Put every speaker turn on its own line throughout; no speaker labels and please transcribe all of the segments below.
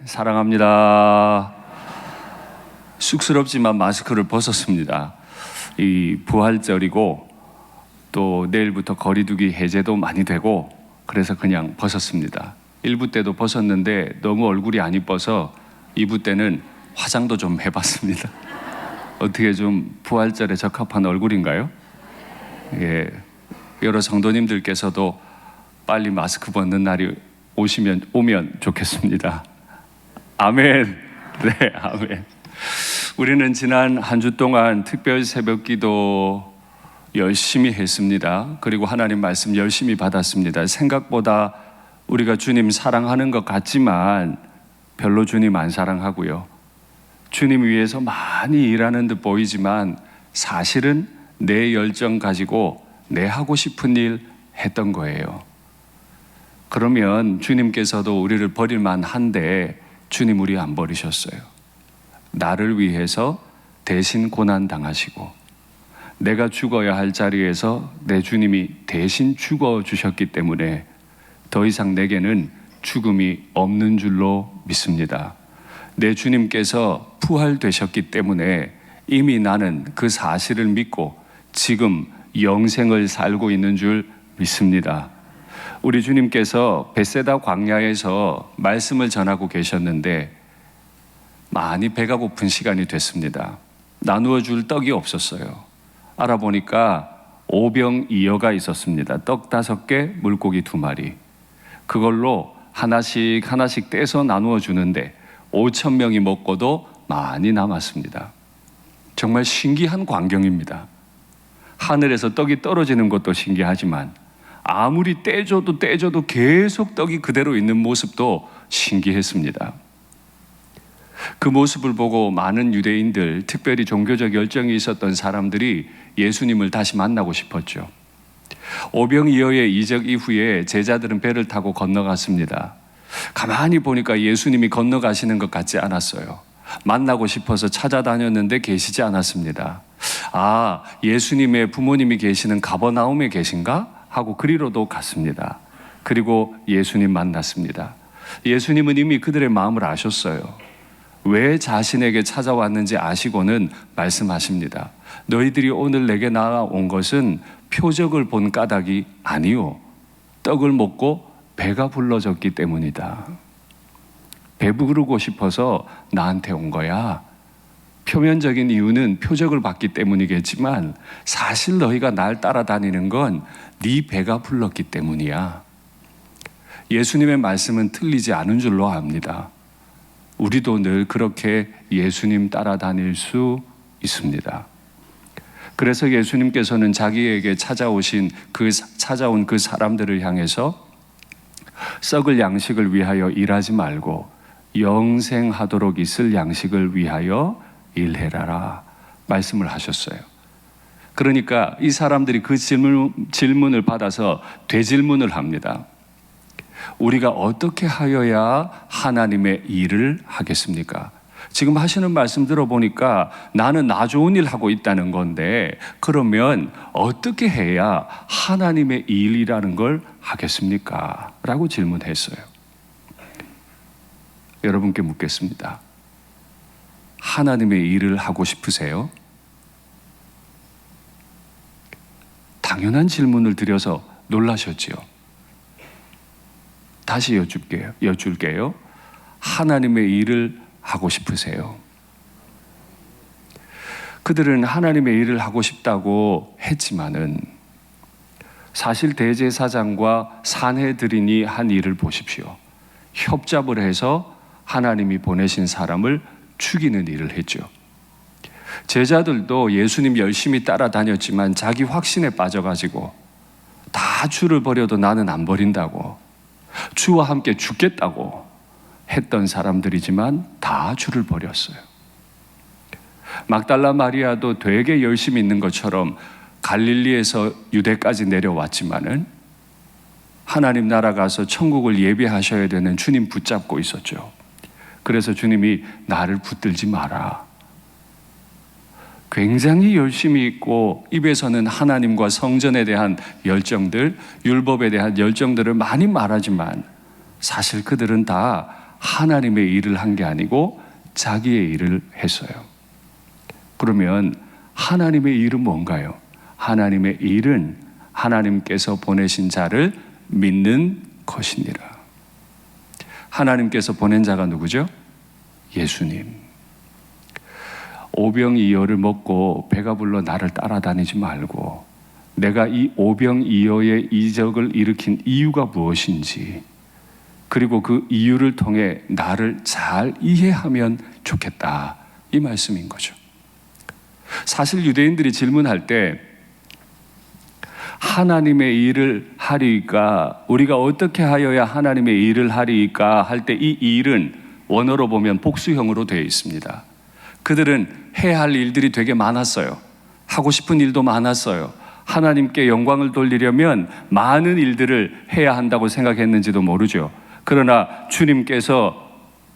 사랑합니다. 쑥스럽지만 마스크를 벗었습니다. 이 부활절이고 또 내일부터 거리두기 해제도 많이 되고 그래서 그냥 벗었습니다. 1부 때도 벗었는데 너무 얼굴이 안 이뻐서 2부 때는 화장도 좀 해봤습니다. 어떻게 좀 부활절에 적합한 얼굴인가요? 예, 여러 성도님들께서도 빨리 마스크 벗는 날이 오면 좋겠습니다. 아멘. 네, 아멘. 우리는 지난 한 주 동안 특별 새벽 기도 열심히 했습니다. 그리고 하나님 말씀 열심히 받았습니다. 생각보다 우리가 주님 사랑하는 것 같지만 별로 주님 안 사랑하고요. 주님 위해서 많이 일하는 듯 보이지만 사실은 내 열정 가지고 내 하고 싶은 일 했던 거예요. 그러면 주님께서도 우리를 버릴 만한데 주님 우리 안 버리셨어요. 나를 위해서 대신 고난 당하시고 내가 죽어야 할 자리에서 내 주님이 대신 죽어 주셨기 때문에 더 이상 내게는 죽음이 없는 줄로 믿습니다. 내 주님께서 부활되셨기 때문에 이미 나는 그 사실을 믿고 지금 영생을 살고 있는 줄 믿습니다. 우리 주님께서 벳세다 광야에서 말씀을 전하고 계셨는데 많이 배가 고픈 시간이 됐습니다. 나누어 줄 떡이 없었어요. 알아보니까 오병이어가 있었습니다. 떡 5개, 물고기 2마리. 그걸로 하나씩 떼서 나누어 주는데 5,000명이 먹고도 많이 남았습니다. 정말 신기한 광경입니다. 하늘에서 떡이 떨어지는 것도 신기하지만 아무리 떼줘도 계속 떡이 그대로 있는 모습도 신기했습니다. 그 모습을 보고 많은 유대인들, 특별히 종교적 열정이 있었던 사람들이 예수님을 다시 만나고 싶었죠. 오병이어의 이적 이후에 제자들은 배를 타고 건너갔습니다. 가만히 보니까 예수님이 건너가시는 것 같지 않았어요. 만나고 싶어서 찾아다녔는데 계시지 않았습니다. 아, 예수님의 부모님이 계시는 가버나움에 계신가? 하고 그리로도 갔습니다. 그리고 예수님 만났습니다. 예수님은 이미 그들의 마음을 아셨어요. 왜 자신에게 찾아왔는지 아시고는 말씀하십니다. 너희들이 오늘 내게 나온 것은 표적을 본 까닭이 아니요 떡을 먹고 배가 불러졌기 때문이다. 배부르고 싶어서 나한테 온 거야. 표면적인 이유는 표적을 받기 때문이겠지만 사실 너희가 날 따라다니는 건 네 배가 불렀기 때문이야. 예수님의 말씀은 틀리지 않은 줄로 압니다. 우리도 늘 그렇게 예수님 따라다닐 수 있습니다. 그래서 예수님께서는 자기에게 찾아온 그 사람들을 향해서 썩을 양식을 위하여 일하지 말고 영생하도록 있을 양식을 위하여 일해라라 말씀을 하셨어요. 그러니까 이 사람들이 그 질문을 받아서 되질문을 합니다. 우리가 어떻게 하여야 하나님의 일을 하겠습니까? 지금 하시는 말씀 들어보니까 나는 나 좋은 일 하고 있다는 건데 그러면 어떻게 해야 하나님의 일이라는 걸 하겠습니까? 라고 질문했어요. 여러분께 묻겠습니다. 하나님의 일을 하고 싶으세요? 당연한 질문을 드려서 놀라셨지요. 다시 여쭐게요. 하나님의 일을 하고 싶으세요? 그들은 하나님의 일을 하고 싶다고 했지만은 사실 대제사장과 산헤드린이 한 일을 보십시오. 협잡을 해서 하나님이 보내신 사람을 죽이는 일을 했죠. 제자들도 예수님 열심히 따라다녔지만 자기 확신에 빠져가지고 다 주를 버려도 나는 안 버린다고, 주와 함께 죽겠다고 했던 사람들이지만 다 주를 버렸어요. 막달라 마리아도 되게 열심히 있는 것처럼 갈릴리에서 유대까지 내려왔지만은 하나님 나라 가서 천국을 예비하셔야 되는 주님 붙잡고 있었죠. 그래서 주님이 나를 붙들지 마라. 굉장히 열심히 있고 입에서는 하나님과 성전에 대한 열정들, 율법에 대한 열정들을 많이 말하지만 사실 그들은 다 하나님의 일을 한 게 아니고 자기의 일을 했어요. 그러면 하나님의 일은 뭔가요? 하나님의 일은 하나님께서 보내신 자를 믿는 것이니라. 하나님께서 보낸 자가 누구죠? 예수님. 오병이어를 먹고 배가 불러 나를 따라다니지 말고 내가 이 오병이어의 이적을 일으킨 이유가 무엇인지, 그리고 그 이유를 통해 나를 잘 이해하면 좋겠다, 이 말씀인 거죠. 사실 유대인들이 질문할 때 하나님의 일을 하리이까, 우리가 어떻게 하여야 하나님의 일을 하리이까 할 때 이 일은 원어로 보면 복수형으로 되어 있습니다. 그들은 해야 할 일들이 되게 많았어요. 하고 싶은 일도 많았어요. 하나님께 영광을 돌리려면 많은 일들을 해야 한다고 생각했는지도 모르죠. 그러나 주님께서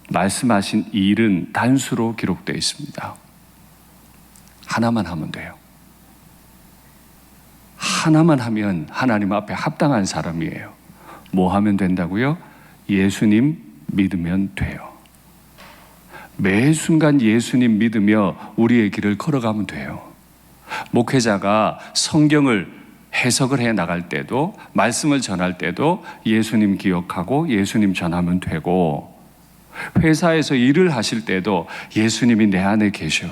말씀하신 일은 단수로 기록되어 있습니다. 하나만 하면 돼요. 하나만 하면 하나님 앞에 합당한 사람이에요. 뭐 하면 된다고요? 예수님 믿으면 돼요. 매 순간 예수님 믿으며 우리의 길을 걸어가면 돼요. 목회자가 성경을 해석을 해 나갈 때도, 말씀을 전할 때도 예수님 기억하고 예수님 전하면 되고, 회사에서 일을 하실 때도 예수님이 내 안에 계셔,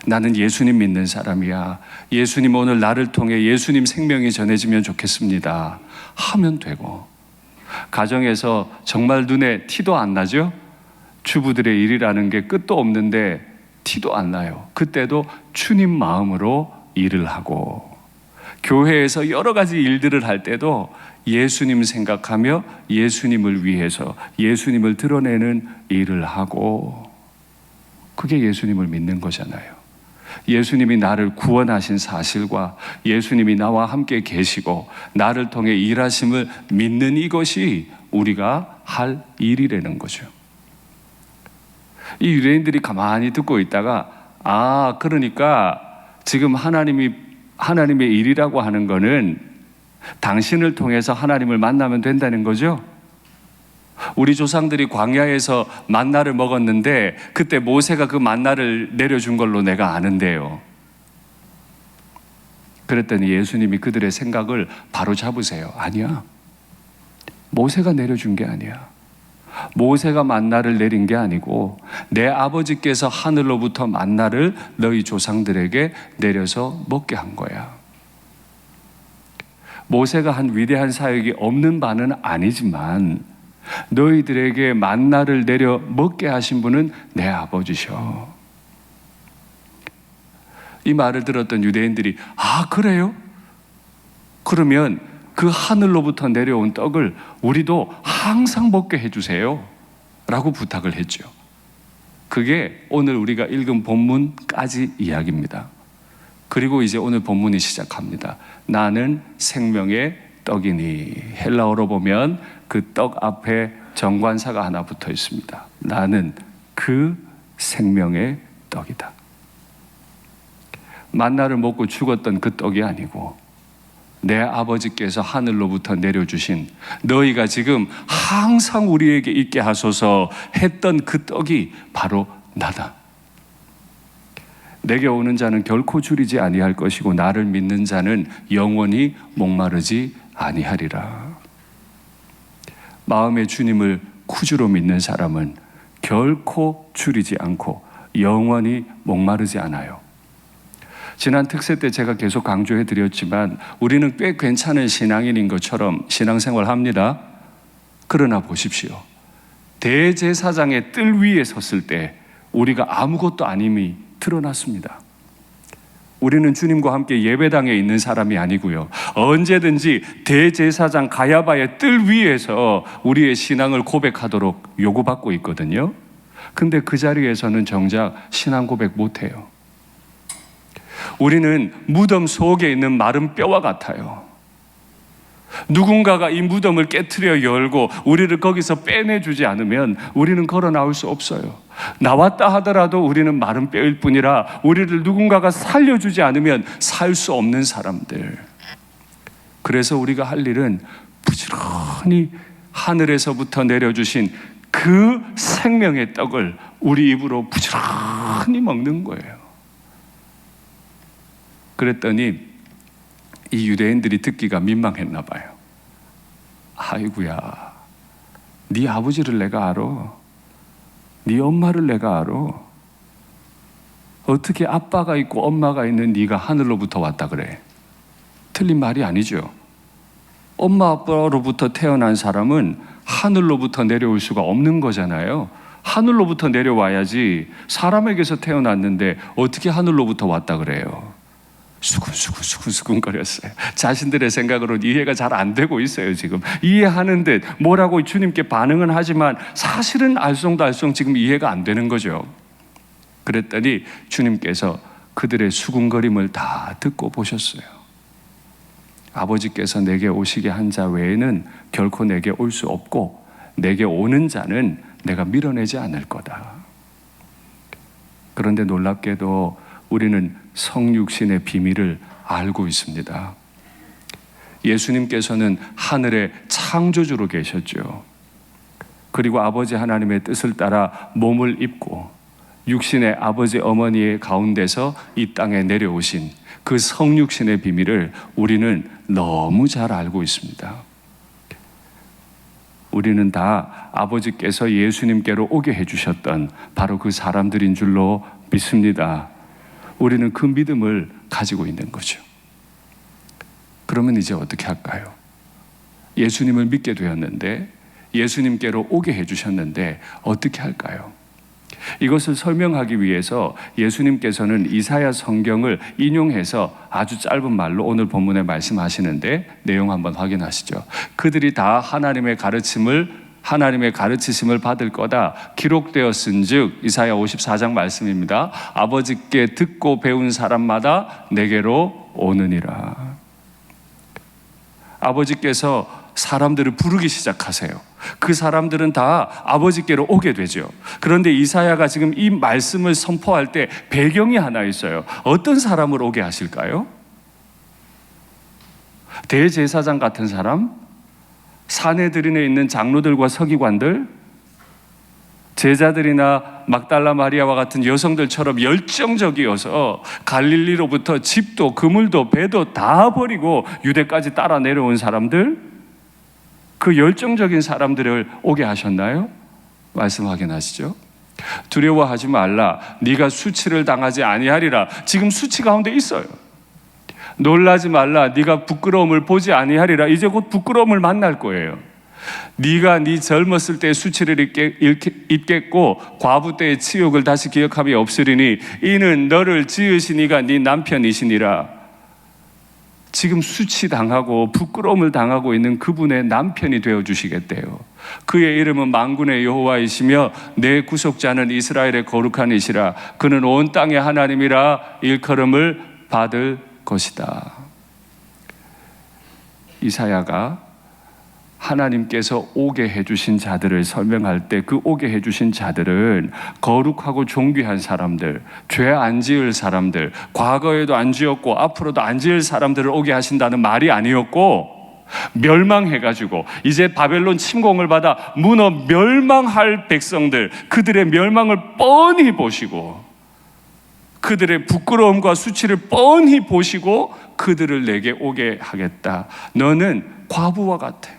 나는 예수님 믿는 사람이야, 예수님 오늘 나를 통해 예수님 생명이 전해지면 좋겠습니다 하면 되고, 가정에서 정말 눈에 티도 안 나죠? 주부들의 일이라는 게 끝도 없는데 티도 안 나요. 그때도 주님 마음으로 일을 하고, 교회에서 여러 가지 일들을 할 때도 예수님 생각하며 예수님을 위해서 예수님을 드러내는 일을 하고, 그게 예수님을 믿는 거잖아요. 예수님이 나를 구원하신 사실과 예수님이 나와 함께 계시고 나를 통해 일하심을 믿는 이것이 우리가 할 일이라는 거죠. 이 유대인들이 가만히 듣고 있다가, 그러니까 지금 하나님의 일이라고 하는 거는 당신을 통해서 하나님을 만나면 된다는 거죠. 우리 조상들이 광야에서 만나를 먹었는데 그때 모세가 그 만나를 내려준 걸로 내가 아는데요. 그랬더니 예수님이 그들의 생각을 바로 잡으세요. 아니야, 모세가 내려준 게 아니야. 모세가 만나를 내린 게 아니고 내 아버지께서 하늘로부터 만나를 너희 조상들에게 내려서 먹게 한 거야. 모세가 한 위대한 사역이 없는 바는 아니지만 너희들에게 만나를 내려 먹게 하신 분은 내 아버지셔. 이 말을 들었던 유대인들이, 그래요? 그러면 그 하늘로부터 내려온 떡을 우리도 항상 먹게 해주세요 라고 부탁을 했죠. 그게 오늘 우리가 읽은 본문까지 이야기입니다. 그리고 이제 오늘 본문이 시작합니다. 나는 생명의 떡이니. 헬라어로 보면 그 떡 앞에 정관사가 하나 붙어 있습니다. 나는 그 생명의 떡이다. 만나를 먹고 죽었던 그 떡이 아니고 내 아버지께서 하늘로부터 내려주신, 너희가 지금 항상 우리에게 있게 하소서 했던 그 떡이 바로 나다. 내게 오는 자는 결코 줄이지 아니할 것이고 나를 믿는 자는 영원히 목마르지 아니하리라. 마음의 주님을 구주로 믿는 사람은 결코 줄이지 않고 영원히 목마르지 않아요. 지난 특세 때 제가 계속 강조해 드렸지만 우리는 꽤 괜찮은 신앙인인 것처럼 신앙생활 합니다. 그러나 보십시오. 대제사장의 뜰 위에 섰을 때 우리가 아무것도 아님이 드러났습니다. 우리는 주님과 함께 예배당에 있는 사람이 아니고요, 언제든지 대제사장 가야바의 뜰 위에서 우리의 신앙을 고백하도록 요구받고 있거든요. 근데 그 자리에서는 정작 신앙 고백 못해요. 우리는 무덤 속에 있는 마른 뼈와 같아요. 누군가가 이 무덤을 깨트려 열고 우리를 거기서 빼내주지 않으면 우리는 걸어 나올 수 없어요. 나왔다 하더라도 우리는 마른 뼈일 뿐이라 우리를 누군가가 살려주지 않으면 살 수 없는 사람들. 그래서 우리가 할 일은 부지런히 하늘에서부터 내려주신 그 생명의 떡을 우리 입으로 부지런히 먹는 거예요. 그랬더니 이 유대인들이 듣기가 민망했나 봐요. 아이고야, 네 아버지를 내가 알아. 네 엄마를 내가 알아. 어떻게 아빠가 있고 엄마가 있는 네가 하늘로부터 왔다 그래? 틀린 말이 아니죠. 엄마 아빠로부터 태어난 사람은 하늘로부터 내려올 수가 없는 거잖아요. 하늘로부터 내려와야지. 사람에게서 태어났는데 어떻게 하늘로부터 왔다 그래요? 수근수근 거렸어요. 자신들의 생각으로는 이해가 잘 안 되고 있어요. 지금 이해하는데 뭐라고 주님께 반응은 하지만 사실은 알쏭달쏭 지금 이해가 안 되는 거죠. 그랬더니 주님께서 그들의 수군거림을 다 듣고 보셨어요. 아버지께서 내게 오시게 한 자 외에는 결코 내게 올 수 없고 내게 오는 자는 내가 밀어내지 않을 거다. 그런데 놀랍게도 우리는 성육신의 비밀을 알고 있습니다. 예수님께서는 하늘의 창조주로 계셨죠. 그리고 아버지 하나님의 뜻을 따라 몸을 입고 육신의 아버지 어머니의 가운데서 이 땅에 내려오신 그 성육신의 비밀을 우리는 너무 잘 알고 있습니다. 우리는 다 아버지께서 예수님께로 오게 해주셨던 바로 그 사람들인 줄로 믿습니다. 우리는 그 믿음을 가지고 있는 거죠. 그러면 이제 어떻게 할까요? 예수님을 믿게 되었는데, 예수님께로 오게 해주셨는데 어떻게 할까요? 이것을 설명하기 위해서 예수님께서는 이사야 성경을 인용해서 아주 짧은 말로 오늘 본문에 말씀하시는데 내용 한번 확인하시죠. 그들이 다 하나님의 가르치심을 받을 거다 기록되었은즉, 이사야 54장 말씀입니다. 아버지께 듣고 배운 사람마다 내게로 오느니라. 아버지께서 사람들을 부르기 시작하세요. 그 사람들은 다 아버지께로 오게 되죠. 그런데 이사야가 지금 이 말씀을 선포할 때 배경이 하나 있어요. 어떤 사람을 오게 하실까요? 대제사장 같은 사람? 사내들인에 있는 장로들과 서기관들? 제자들이나 막달라 마리아와 같은 여성들처럼 열정적이어서 갈릴리로부터 집도 그물도 배도 다 버리고 유대까지 따라 내려온 사람들? 그 열정적인 사람들을 오게 하셨나요? 말씀 확인하시죠. 두려워하지 말라. 네가 수치를 당하지 아니하리라. 지금 수치 가운데 있어요. 놀라지 말라. 네가 부끄러움을 보지 아니하리라. 이제 곧 부끄러움을 만날 거예요. 네가 네 젊었을 때의 수치를 잊겠고 과부 때의 치욕을 다시 기억함이 없으리니 이는 너를 지으신 이가 네 남편이시니라. 지금 수치당하고 부끄러움을 당하고 있는 그분의 남편이 되어주시겠대요. 그의 이름은 만군의 여호와이시며 내 구속자는 이스라엘의 거룩한 이시라. 그는 온 땅의 하나님이라 일컬음을 받을 것이다. 이사야가 하나님께서 오게 해주신 자들을 설명할 때 그 오게 해주신 자들은 거룩하고 존귀한 사람들, 죄 안 지을 사람들, 과거에도 안 지었고 앞으로도 안 지을 사람들을 오게 하신다는 말이 아니었고, 멸망해가지고 이제 바벨론 침공을 받아 무너 멸망할 백성들, 그들의 멸망을 뻔히 보시고 그들의 부끄러움과 수치를 뻔히 보시고 그들을 내게 오게 하겠다. 너는 과부와 같아.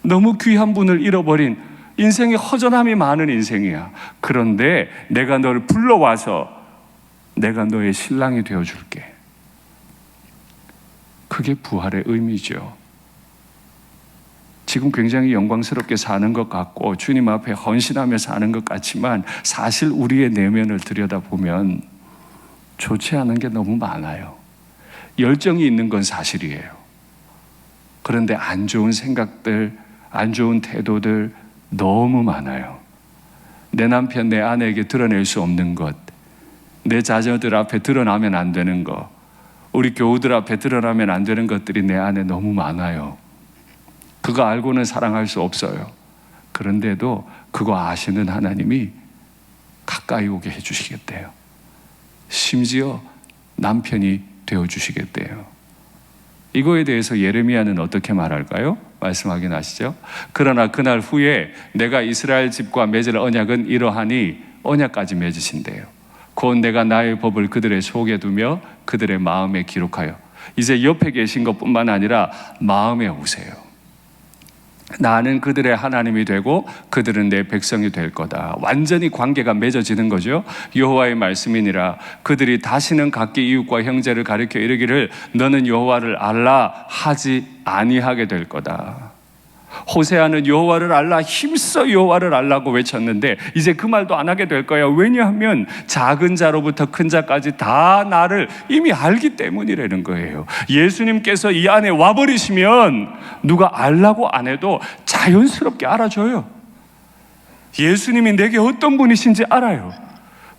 너무 귀한 분을 잃어버린 인생에 허전함이 많은 인생이야. 그런데 내가 너를 불러와서 내가 너의 신랑이 되어줄게. 그게 부활의 의미죠. 지금 굉장히 영광스럽게 사는 것 같고 주님 앞에 헌신하며 사는 것 같지만 사실 우리의 내면을 들여다보면 좋지 않은 게 너무 많아요. 열정이 있는 건 사실이에요. 그런데 안 좋은 생각들, 안 좋은 태도들 너무 많아요. 내 남편, 내 아내에게 드러낼 수 없는 것, 내 자녀들 앞에 드러나면 안 되는 것, 우리 교우들 앞에 드러나면 안 되는 것들이 내 안에 너무 많아요. 그거 알고는 사랑할 수 없어요. 그런데도 그거 아시는 하나님이 가까이 오게 해주시겠대요. 심지어 남편이 되어주시겠대요. 이거에 대해서 예레미야는 어떻게 말할까요? 말씀 확인하시죠? 그러나 그날 후에 내가 이스라엘 집과 맺을 언약은 이러하니 언약까지 맺으신대요. 곧 내가 나의 법을 그들의 속에 두며 그들의 마음에 기록하여. 이제 옆에 계신 것뿐만 아니라 마음에 오세요. 나는 그들의 하나님이 되고 그들은 내 백성이 될 거다. 완전히 관계가 맺어지는 거죠. 여호와의 말씀이니라. 그들이 다시는 각기 이웃과 형제를 가리켜 이르기를 너는 여호와를 알라 하지 아니하게 될 거다. 호세아는 여호와를 알라, 힘써 여호와를 알라고 외쳤는데 이제 그 말도 안 하게 될 거예요. 왜냐하면 작은 자로부터 큰 자까지 다 나를 이미 알기 때문이라는 거예요. 예수님께서 이 안에 와버리시면 누가 알라고 안 해도 자연스럽게 알아줘요. 예수님이 내게 어떤 분이신지 알아요.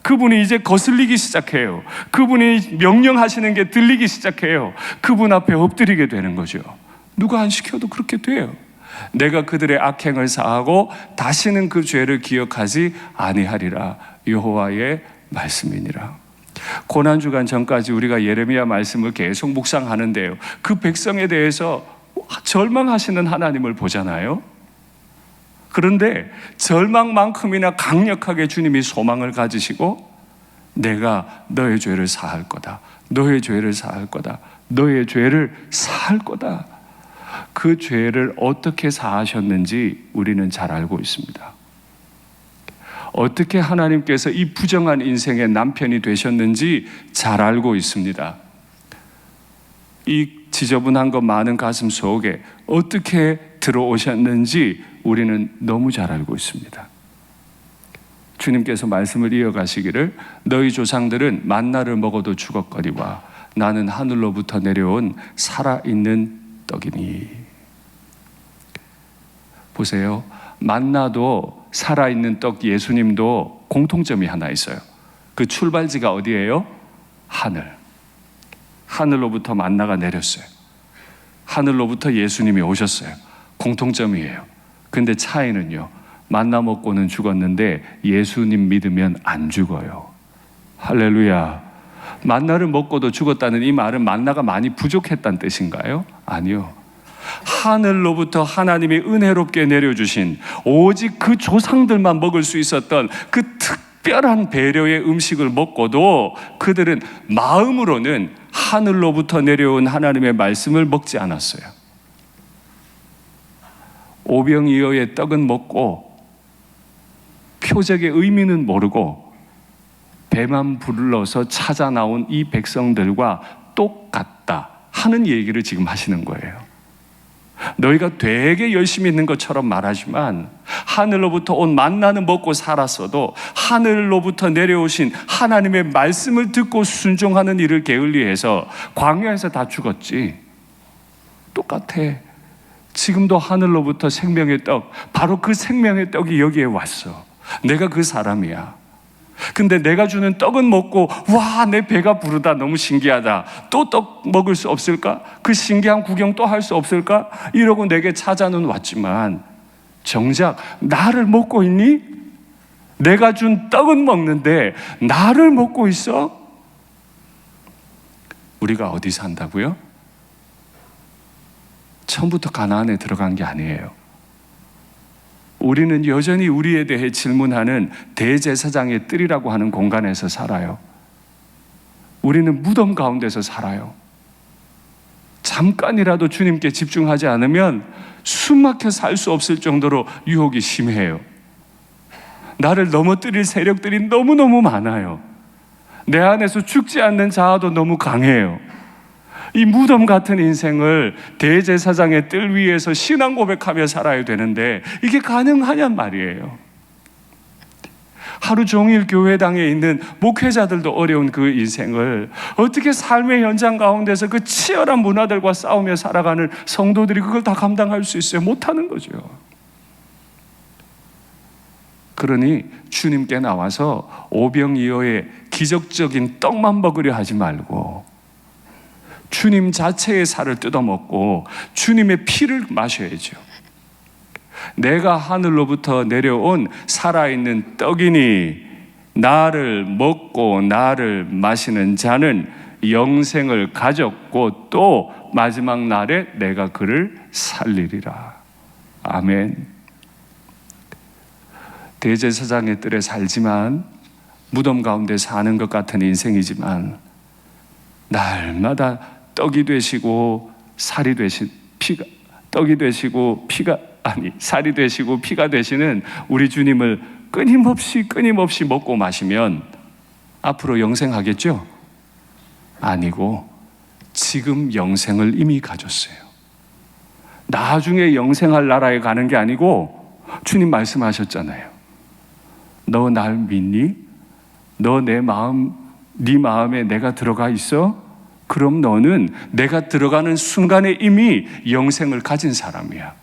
그분이 이제 거슬리기 시작해요. 그분이 명령하시는 게 들리기 시작해요. 그분 앞에 엎드리게 되는 거죠. 누가 안 시켜도 그렇게 돼요. 내가 그들의 악행을 사하고 다시는 그 죄를 기억하지 아니하리라. 여호와의 말씀이니라. 고난주간 전까지 우리가 예레미야 말씀을 계속 묵상하는데요, 그 백성에 대해서 절망하시는 하나님을 보잖아요. 그런데 절망만큼이나 강력하게 주님이 소망을 가지시고 내가 너의 죄를 사할 거다. 너의 죄를 사할 거다. 너의 죄를 사할 거다. 그 죄를 어떻게 사하셨는지 우리는 잘 알고 있습니다. 어떻게 하나님께서 이 부정한 인생의 남편이 되셨는지 잘 알고 있습니다. 이 지저분한 것 많은 가슴 속에 어떻게 들어오셨는지 우리는 너무 잘 알고 있습니다. 주님께서 말씀을 이어가시기를 너희 조상들은 만나를 먹어도 죽었거니와 나는 하늘로부터 내려온 살아있는 떡이니. 보세요. 만나도 살아있는 떡, 예수님도 공통점이 하나 있어요. 그 출발지가 어디예요? 하늘. 하늘로부터 만나가 내렸어요. 하늘로부터 예수님이 오셨어요. 공통점이에요. 근데 차이는요, 만나 먹고는 죽었는데 예수님 믿으면 안 죽어요. 할렐루야. 만나를 먹고도 죽었다는 이 말은 만나가 많이 부족했다는 뜻인가요? 아니요. 하늘로부터 하나님이 은혜롭게 내려주신 오직 그 조상들만 먹을 수 있었던 그 특별한 배려의 음식을 먹고도 그들은 마음으로는 하늘로부터 내려온 하나님의 말씀을 먹지 않았어요. 오병이어의 떡은 먹고 표적의 의미는 모르고 배만 불러서 찾아 나온 이 백성들과 똑같다 하는 얘기를 지금 하시는 거예요. 너희가 되게 열심히 있는 것처럼 말하지만 하늘로부터 온 만나는 먹고 살았어도 하늘로부터 내려오신 하나님의 말씀을 듣고 순종하는 일을 게을리해서 광야에서 다 죽었지. 똑같아. 지금도 하늘로부터 생명의 떡, 바로 그 생명의 떡이 여기에 왔어. 내가 그 사람이야. 근데 내가 주는 떡은 먹고 와, 내 배가 부르다, 너무 신기하다, 또 떡 먹을 수 없을까? 그 신기한 구경 또 할 수 없을까? 이러고 내게 찾아는 왔지만 정작 나를 먹고 있니? 내가 준 떡은 먹는데 나를 먹고 있어? 우리가 어디 산다고요? 처음부터 가나안에 들어간 게 아니에요. 우리는 여전히 우리에 대해 질문하는 대제사장의 뜰이라고 하는 공간에서 살아요. 우리는 무덤 가운데서 살아요. 잠깐이라도 주님께 집중하지 않으면 숨막혀 살 수 없을 정도로 유혹이 심해요. 나를 넘어뜨릴 세력들이 너무너무 많아요. 내 안에서 죽지 않는 자아도 너무 강해요. 이 무덤 같은 인생을 대제사장의 뜰 위에서 신앙 고백하며 살아야 되는데 이게 가능하냔 말이에요. 하루 종일 교회당에 있는 목회자들도 어려운 그 인생을 어떻게 삶의 현장 가운데서 그 치열한 문화들과 싸우며 살아가는 성도들이 그걸 다 감당할 수 있어요? 못하는 거죠. 그러니 주님께 나와서 오병이어의 기적적인 떡만 먹으려 하지 말고 주님 자체의 살을 뜯어먹고 주님의 피를 마셔야죠. 내가 하늘로부터 내려온 살아있는 떡이니 나를 먹고 나를 마시는 자는 영생을 가졌고 또 마지막 날에 내가 그를 살리리라. 아멘. 대제사장의 뜰에 살지만 무덤 가운데 사는 것 같은 인생이지만 날마다 떡이 되시고 살이 되신 피가 떡이 되시고 살이 되시고 피가 되시는 우리 주님을 끊임없이 먹고 마시면 앞으로 영생하겠죠? 아니고 지금 영생을 이미 가졌어요. 나중에 영생할 나라에 가는 게 아니고 주님 말씀하셨잖아요. 너 날 믿니? 너 네 마음에 내가 들어가 있어? 그럼 너는 내가 들어가는 순간에 이미 영생을 가진 사람이야.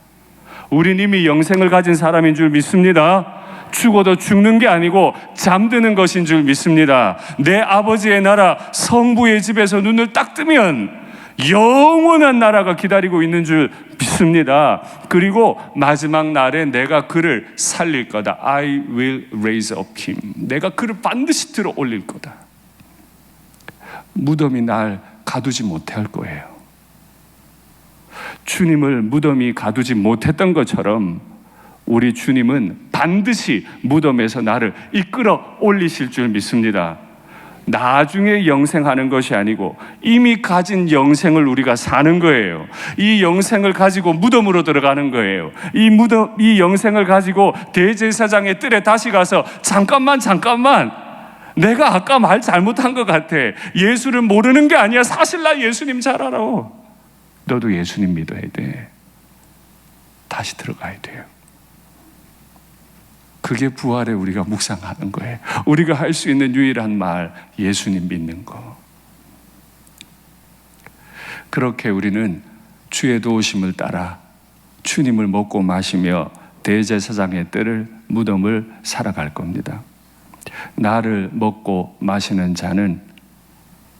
우린 이미 영생을 가진 사람인 줄 믿습니다. 죽어도 죽는 게 아니고 잠드는 것인 줄 믿습니다. 내 아버지의 나라 성부의 집에서 눈을 딱 뜨면 영원한 나라가 기다리고 있는 줄 믿습니다. 그리고 마지막 날에 내가 그를 살릴 거다. I will raise up him. 내가 그를 반드시 들어 올릴 거다. 무덤이 날 가두지 못할 거예요. 주님을 무덤이 가두지 못했던 것처럼 우리 주님은 반드시 무덤에서 나를 이끌어 올리실 줄 믿습니다. 나중에 영생하는 것이 아니고 이미 가진 영생을 우리가 사는 거예요. 이 영생을 가지고 무덤으로 들어가는 거예요. 이 영생을 가지고 대제사장의 뜰에 다시 가서 잠깐만 내가 아까 말 잘못한 것 같아. 예수를 모르는 게 아니야. 사실 나 예수님 잘 알아. 너도 예수님 믿어야 돼. 다시 들어가야 돼요. 그게 부활에 우리가 묵상하는 거예요. 우리가 할 수 있는 유일한 말, 예수님 믿는 거. 그렇게 우리는 주의 도우심을 따라 주님을 먹고 마시며 대제사장의 뜰을 무덤을 살아갈 겁니다. 나를 먹고 마시는 자는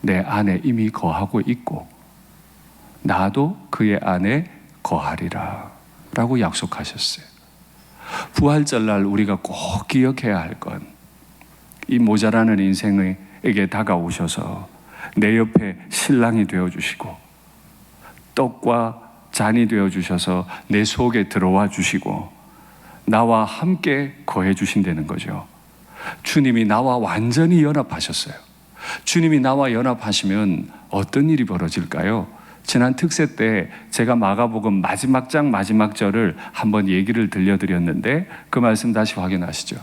내 안에 이미 거하고 있고 나도 그의 안에 거하리라 라고 약속하셨어요. 부활절날 우리가 꼭 기억해야 할 건, 이 모자라는 인생에게 다가오셔서 내 옆에 신랑이 되어주시고 떡과 잔이 되어주셔서 내 속에 들어와 주시고 나와 함께 거해 주신다는 거죠. 주님이 나와 완전히 연합하셨어요. 주님이 나와 연합하시면 어떤 일이 벌어질까요? 지난 특세 때 제가 마가복음 마지막 장 마지막 절을 한번 얘기를 들려드렸는데 그 말씀 다시 확인하시죠.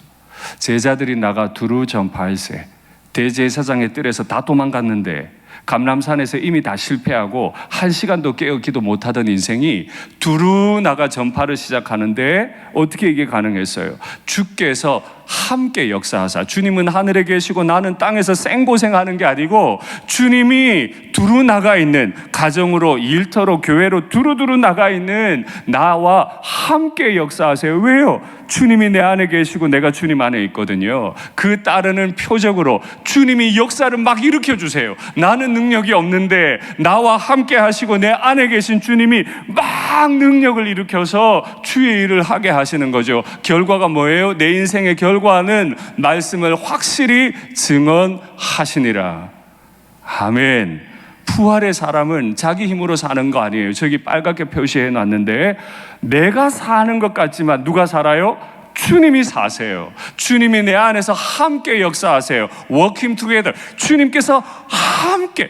제자들이 나가 두루 전파할세. 대제사장의 뜰에서 다 도망갔는데 감람산에서 이미 다 실패하고 1시간도 깨어 기도 못하던 인생이 두루 나가 전파를 시작하는데 어떻게 이게 가능했어요? 주께서 함께 역사하사, 주님은 하늘에 계시고 나는 땅에서 생고생하는 게 아니고 주님이 두루 나가 있는, 가정으로 일터로 교회로 두루두루 나가 있는 나와 함께 역사하세요. 왜요? 주님이 내 안에 계시고 내가 주님 안에 있거든요. 그 따르는 표적으로 주님이 역사를 막 일으켜 주세요. 나는 능력이 없는데 나와 함께 하시고 내 안에 계신 주님이 막 능력을 일으켜서 주의 일을 하게 하시는 거죠. 결과가 뭐예요? 내 인생의 결과는 말씀을 확실히 증언하시니라. 아멘. 부활의 사람은 자기 힘으로 사는 거 아니에요. 저기 빨갛게 표시해 놨는데 내가 사는 것 같지만 누가 살아요? 주님이 사세요. 주님이 내 안에서 함께 역사하세요. Working together. 주님께서 함께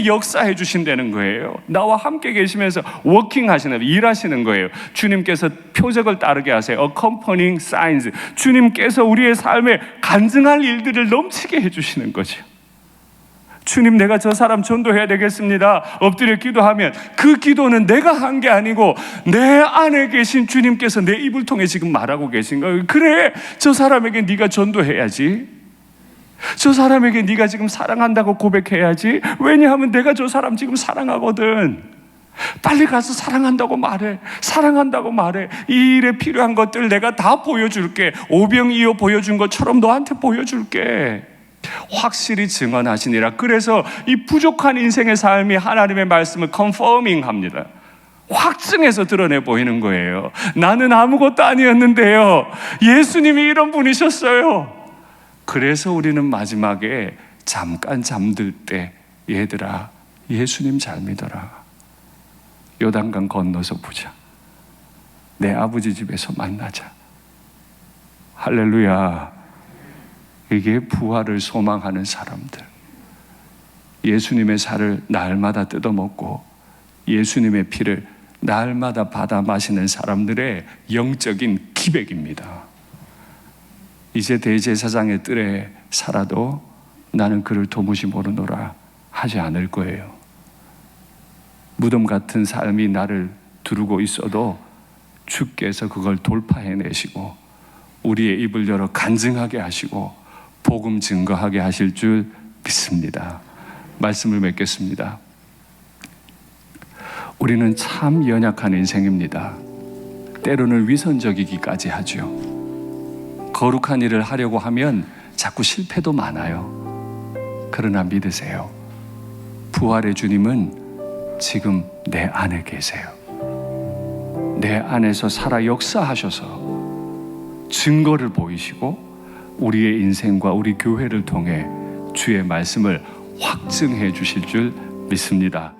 역사해 주신다는 거예요. 나와 함께 계시면서 워킹 하시는, 일하시는 거예요. 주님께서 표적을 따르게 하세요. Accompanying signs. 주님께서 우리의 삶에 간증할 일들을 넘치게 해주시는 거죠. 주님, 내가 저 사람 전도해야 되겠습니다. 엎드려 기도하면 그 기도는 내가 한 게 아니고 내 안에 계신 주님께서 내 입을 통해 지금 말하고 계신 거예요. 그래, 저 사람에게 네가 전도해야지. 저 사람에게 네가 지금 사랑한다고 고백해야지. 왜냐하면 내가 저 사람 지금 사랑하거든. 빨리 가서 사랑한다고 말해. 이 일에 필요한 것들 내가 다 보여줄게. 오병이어 보여준 것처럼 너한테 보여줄게. 확실히 증언하시니라. 그래서 이 부족한 인생의 삶이 하나님의 말씀을 confirming 합니다. 확증해서 드러내 보이는 거예요. 나는 아무것도 아니었는데요, 예수님이 이런 분이셨어요. 그래서 우리는 마지막에 잠깐 잠들 때, 얘들아, 예수님 잘 믿어라. 요단강 건너서 보자. 내 아버지 집에서 만나자. 할렐루야. 이게 부활을 소망하는 사람들, 예수님의 살을 날마다 뜯어먹고 예수님의 피를 날마다 받아 마시는 사람들의 영적인 기백입니다. 이제 대제사장의 뜰에 살아도 나는 그를 도무지 모르노라 하지 않을 거예요. 무덤 같은 삶이 나를 두르고 있어도 주께서 그걸 돌파해내시고 우리의 입을 열어 간증하게 하시고 복음 증거하게 하실 줄 믿습니다. 말씀을 맺겠습니다. 우리는 참 연약한 인생입니다. 때로는 위선적이기까지 하죠. 거룩한 일을 하려고 하면 자꾸 실패도 많아요. 그러나 믿으세요. 부활의 주님은 지금 내 안에 계세요. 내 안에서 살아 역사하셔서 증거를 보이시고 우리의 인생과 우리 교회를 통해 주의 말씀을 확증해 주실 줄 믿습니다.